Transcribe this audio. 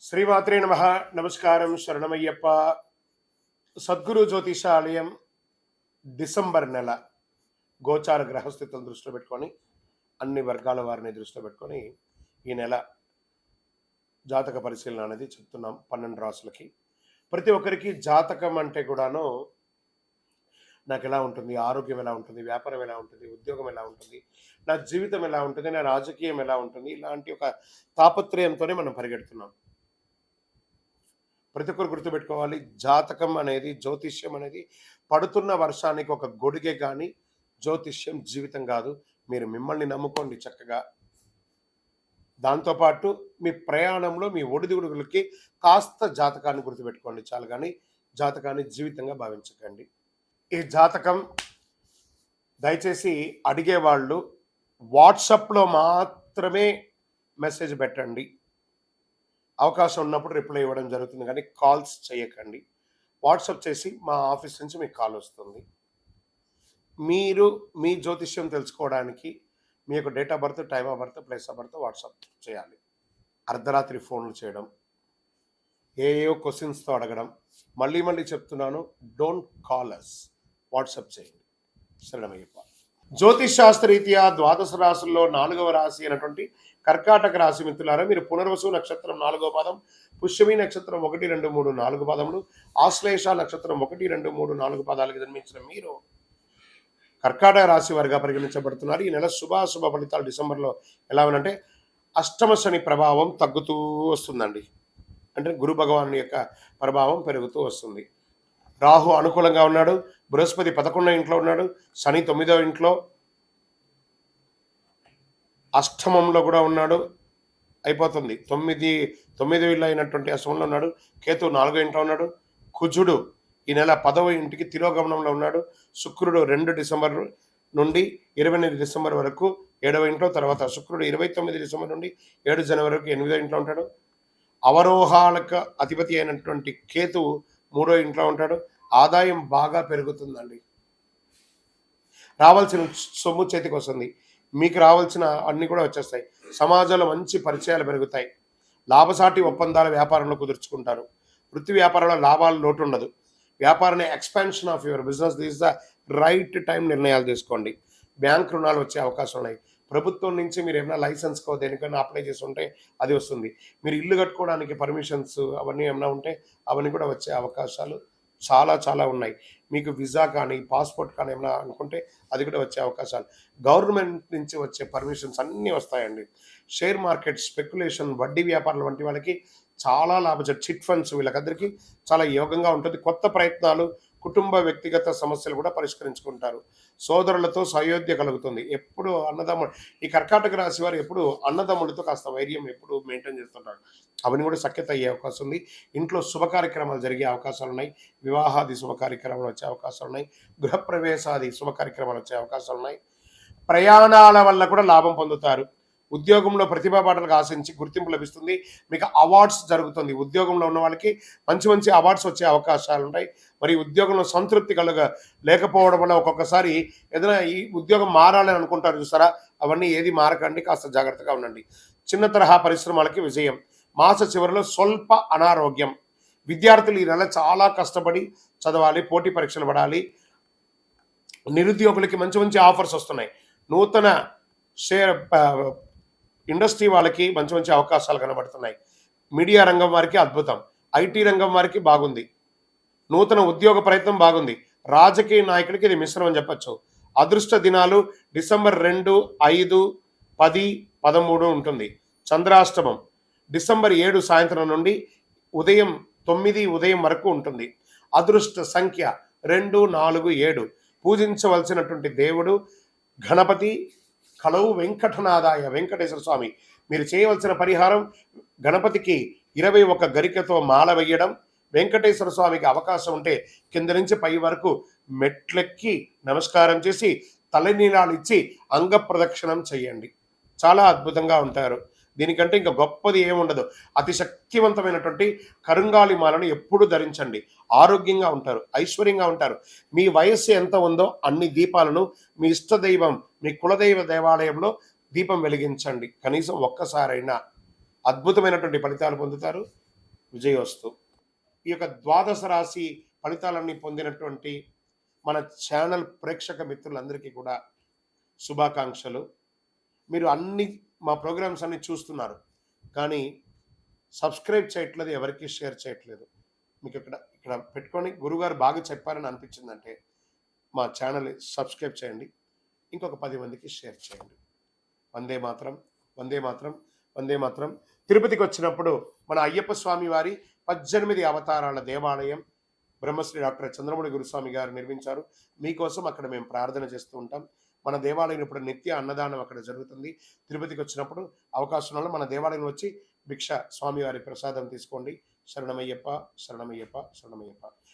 శ్రీమాత్రే నమః. నమస్కారం, శరణమయ్యప్ప. సద్గురు జ్యోతిషాలయం డిసెంబర్ నెల గోచార గ్రహస్థితులను దృష్టిలో పెట్టుకొని అన్ని వర్గాల వారిని దృష్టిలో పెట్టుకొని ఈ నెల జాతక పరిశీలన అనేది చెప్తున్నాం 12 రాసులకి. ప్రతి ఒక్కరికి జాతకం అంటే కూడాను నాకు ఎలా ఉంటుంది, ఆరోగ్యం ఎలా ఉంటుంది, వ్యాపారం ఎలా ఉంటుంది, ఉద్యోగం ఎలా ఉంటుంది, నా జీవితం ఎలా ఉంటుంది, నా రాజకీయం ఎలా ఉంటుంది, ఇలాంటి ఒక తాపత్రయంతోనే మనం పరిగెడుతున్నాం. ప్రతి ఒక్కరు గుర్తుపెట్టుకోవాలి, జాతకం అనేది, జ్యోతిష్యం అనేది పడుతున్న వర్షానికి ఒక గొడుగే కానీ జ్యోతిష్యం జీవితం కాదు. మీరు మిమ్మల్ని నమ్ముకోండి చక్కగా. దాంతోపాటు మీ ప్రయాణంలో మీ ఒడిదుడుగులకి కాస్త జాతకాన్ని గుర్తుపెట్టుకోండి చాలు, కానీ జాతకాన్ని జీవితంగా భావించకండి. ఈ జాతకం దయచేసి అడిగేవాళ్ళు వాట్సాప్లో మాత్రమే మెసేజ్ పెట్టండి. అవకాశం ఉన్నప్పుడు రిప్లై ఇవ్వడం జరుగుతుంది, కానీ కాల్స్ చేయకండి. వాట్సాప్ చేసి మా ఆఫీస్ నుంచి మీకు కాల్ వస్తుంది. మీరు మీ జ్యోతిష్యం తెలుసుకోవడానికి మీ యొక్క date of birth, time of birth, place of birth WhatsApp చేయాలి. అర్ధరాత్రి ఫోన్లు చేయడం, ఏయో క్వశ్చన్స్తో అడగడం, మళ్ళీ మళ్ళీ చెప్తున్నాను, డోంట్ కాల్ అస్, వాట్సాప్ చేయండి. శరణమయ్యప్ప. జ్యోతిష్ శాస్త్రరీత్యా ద్వాదశ రాశుల్లో 4వ రాశి అయినటువంటి కర్కాటక రాశి మిత్రులారా, మీరు పునర్వసు నక్షత్రం 4వ పాదం, పుష్యమి నక్షత్రం 1, 2, 3, 4 పాదములు, ఆశ్లేష నక్షత్రం 1, 2, 3, 4 పాదాలకు జన్మించిన మీరు కర్కాటక రాశి వారిగా పరిగణించబడుతున్నారు. ఈ నెల శుభాశుభ ఫలితాలు డిసెంబర్లో ఎలా ఉందంటే, అష్టమ శని ప్రభావం తగ్గుతూ వస్తుందండి. అంటే గురు భగవాన్ యొక్క ప్రభావం పెరుగుతూ వస్తుంది. రాహు అనుకూలంగా ఉన్నాడు, బృహస్పతి 11వ ఇంట్లో ఉన్నాడు, శని 9వ ఇంట్లో, అష్టమంలో కూడా ఉన్నాడు. అయిపోతుంది 9 ఇళ్ళు అయినటువంటి అష్టమంలో ఉన్నాడు. కేతు 4వ ఇంట్లో ఉన్నాడు. కుజుడు ఈ నెల 10వ ఇంటికి తిరోగమనంలో ఉన్నాడు. శుక్రుడు 2 డిసెంబర్ నుండి 28 డిసెంబర్ వరకు 7వ ఇంట్లో, తర్వాత శుక్రుడు 29 డిసెంబర్ నుండి 7 జనవరి వరకు 8వ ఇంట్లో ఉంటాడు. అవరోహాలకు అధిపతి అయినటువంటి కేతువు 3వ ఇంట్లో ఉంటాడు. ఆదాయం బాగా పెరుగుతుందండి. రావాల్సిన సొమ్ము చేతికి వస్తుంది. మీకు రావాల్సిన అన్నీ కూడా వచ్చేస్తాయి. సమాజంలో మంచి పరిచయాలు పెరుగుతాయి. లాభసాటి ఒప్పందాల వ్యాపారంలో కుదుర్చుకుంటారు. వృత్తి వ్యాపారంలో లాభాలు లోటు ఉండదు. వ్యాపారాన్ని expansion of your business, this the right time నిర్ణయాలు తీసుకోండి. బ్యాంక్ రుణాలు వచ్చే అవకాశం ఉన్నాయి. ప్రభుత్వం నుంచి మీరు ఏమైనా లైసెన్స్కో దేనికైనా అప్లై చేసి ఉంటే అది వస్తుంది. మీరు ఇల్లు కట్టుకోవడానికి పర్మిషన్స్ అవన్నీ ఏమైనా ఉంటే అవన్నీ కూడా వచ్చే అవకాశాలు చాలా చాలా ఉన్నాయి. మీకు వీసా కానీ పాస్పోర్ట్ కానీ ఏమైనా అనుకుంటే అది కూడా వచ్చే అవకాశాలు, గవర్నమెంట్ నుంచి వచ్చే పర్మిషన్స్ అన్నీ వస్తాయండి. షేర్ మార్కెట్, స్పెక్యులేషన్, వడ్డీ వ్యాపారాలు వంటి వాళ్ళకి చాలా లాభం. చిట్ ఫండ్స్ వీళ్ళకందరికీ చాలా యోగంగా ఉంటుంది. కొత్త ప్రయత్నాలు, కుటుంబ వ్యక్తిగత సమస్యలు కూడా పరిష్కరించుకుంటారు. సోదరులతో సయోధ్య కలుగుతుంది. ఎప్పుడు అన్నదమ్ముడు, ఈ కర్కాటక రాశి వారు ఎప్పుడు అన్నదమ్ముడితో కాస్త వైర్యం ఎప్పుడు మెయింటైన్ చేస్తుంటారు. అవన్నీ కూడా సఖ్యత అయ్యే అవకాశం ఉంది. ఇంట్లో శుభ కార్యక్రమాలు జరిగే అవకాశాలు ఉన్నాయి. వివాహాది శుభ కార్యక్రమాలు వచ్చే అవకాశాలు ఉన్నాయి. గృహప్రవేశాది శుభ కార్యక్రమాలు వచ్చే అవకాశాలు ఉన్నాయి. ప్రయాణాల వల్ల కూడా లాభం పొందుతారు. ఉద్యోగంలో ప్రతిభా పాటలకు ఆశించి గుర్తింపు లభిస్తుంది. మీకు అవార్డ్స్ జరుగుతుంది. ఉద్యోగంలో ఉన్న వాళ్ళకి మంచి మంచి అవార్డ్స్ వచ్చే అవకాశాలు ఉంటాయి. మరి ఉద్యోగంలో సంతృప్తి లేకపోవడం వల్ల ఒక్కొక్కసారి ఏదైనా ఈ ఉద్యోగం మారాలని అనుకుంటారు చూసారా, అవన్నీ ఏది మారకండి, కాస్త జాగ్రత్తగా ఉండండి. చిన్న తరహా పరిశ్రమలకి విజయం. మాస చివరిలో స్వల్ప అనారోగ్యం. విద్యార్థులు ఈ నెల చాలా కష్టపడి చదవాలి, పోటీ పరీక్షలు పడాలి. నిరుద్యోగులకి మంచి మంచి ఆఫర్స్ వస్తున్నాయి. నూతన షేర్ ఇండస్ట్రీ వాళ్ళకి మంచి మంచి అవకాశాలు కనబడుతున్నాయి. మీడియా రంగం వారికి అద్భుతం. ఐటీ రంగం వారికి బాగుంది. నూతన ఉద్యోగ ప్రయత్నం బాగుంది. రాజకీయ నాయకుడికి ఇది మిశ్రమం అని చెప్పచ్చు. అదృష్ట దినాలు డిసెంబర్ 2, 5, 10, 13 ఉంటుంది. చంద్రాష్టమం డిసెంబర్ 7 సాయంత్రం నుండి ఉదయం 9 వరకు ఉంటుంది. అదృష్ట సంఖ్య 2, 4, 7. పూజించవలసినటువంటి దేవుడు గణపతి, కలవు వెంకటనాథాయ, వెంకటేశ్వర స్వామి. మీరు చేయవలసిన పరిహారం, గణపతికి 21 గరికతో మాల వేయడం. వెంకటేశ్వర స్వామికి అవకాశం ఉంటే కింద నుంచి పై వరకు మెట్లెక్కి నమస్కారం చేసి తలనీలాలు ఇచ్చి అంగ ప్రదక్షిణం చేయండి. చాలా అద్భుతంగా ఉంటారు. దీనికంటే ఇంకా గొప్పది ఏముండదు. అతి శక్తివంతమైనటువంటి కరుంగాలి మాలను ఎప్పుడు ధరించండి. ఆరోగ్యంగా ఉంటారు, ఐశ్వర్యంగా ఉంటారు. మీ వయస్సు ఎంత ఉందో అన్ని దీపాలను మీ ఇష్టదైవం, మీ కులదైవ దేవాలయంలో దీపం వెలిగించండి. కనీసం ఒక్కసారైనా. అద్భుతమైనటువంటి ఫలితాలు పొందుతారు. విజయోస్తు. ఈ యొక్క ద్వాదశ రాశి ఫలితాలన్నీ పొందినటువంటి మన ఛానల్ ప్రేక్షక మిత్రులందరికీ కూడా శుభాకాంక్షలు. మీరు మా ప్రోగ్రామ్స్ అన్ని చూస్తున్నారు. కానీ సబ్స్క్రైబ్ చేయట్లేదు, ఎవరికీ షేర్ చేయట్లేదు. మీకు ఇక్కడ ఇక్కడ పెట్టుకొని గురువుగారు బాగా చెప్పారని అనిపించిందంటే మా ఛానల్‌ని సబ్స్క్రైబ్ చేయండి. ఇంకొక 10 మందికి షేర్ చేయండి. వందే మాతరం, వందే మాతరం, వందే మాతరం. తిరుపతికొచ్చినప్పుడు మన అయ్యప్ప స్వామి వారి 18 అవతారాల దేవాలయం బ్రహ్మశ్రీ డాక్టర్ చంద్రమౌళి గురుస్వామి గారు నిర్మించారు. మీకోసం అక్కడ మేము ప్రార్థన చేస్తూ ఉంటాం. మన దేవాలయం ఇప్పుడు నిత్య అన్నదానం అక్కడ జరుగుతుంది. తిరుపతికొచ్చినప్పుడు అవకాశం ఉన్నోళ్ళు మన దేవాలయంలో వచ్చి భిక్ష స్వామివారి ప్రసాదం తీసుకోండి. శరణమయ్యప్ప, శరణమయ్యప్ప, శరణమయ్యప్ప.